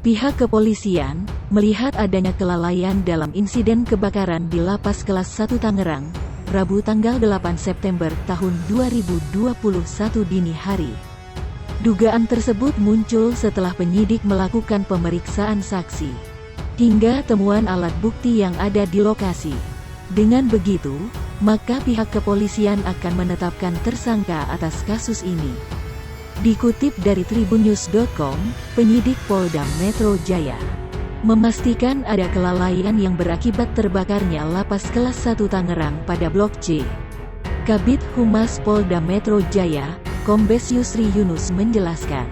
Pihak kepolisian melihat adanya kelalaian dalam insiden kebakaran di Lapas Kelas 1 Tangerang, Rabu tanggal 8 September tahun 2021 dini hari. Dugaan tersebut muncul setelah penyidik melakukan pemeriksaan saksi, hingga temuan alat bukti yang ada di lokasi. Dengan begitu, maka pihak kepolisian akan menetapkan tersangka atas kasus ini. Dikutip dari tribunnews.com, penyidik Polda Metro Jaya memastikan ada kelalaian yang berakibat terbakarnya Lapas Kelas 1 Tangerang pada Blok C. Kabid Humas Polda Metro Jaya, Kombes Yusri Yunus menjelaskan,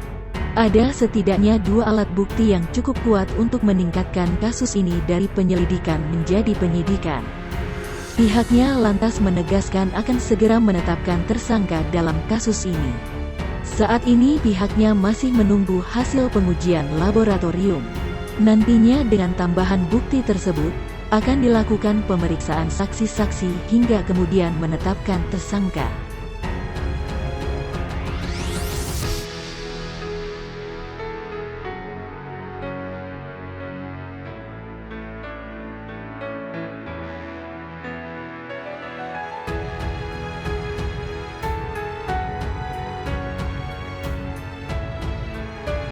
ada setidaknya 2 alat bukti yang cukup kuat untuk meningkatkan kasus ini dari penyelidikan menjadi penyidikan. Pihaknya lantas menegaskan akan segera menetapkan tersangka dalam kasus ini. Saat ini pihaknya masih menunggu hasil pengujian laboratorium. Nantinya dengan tambahan bukti tersebut, akan dilakukan pemeriksaan saksi-saksi hingga kemudian menetapkan tersangka.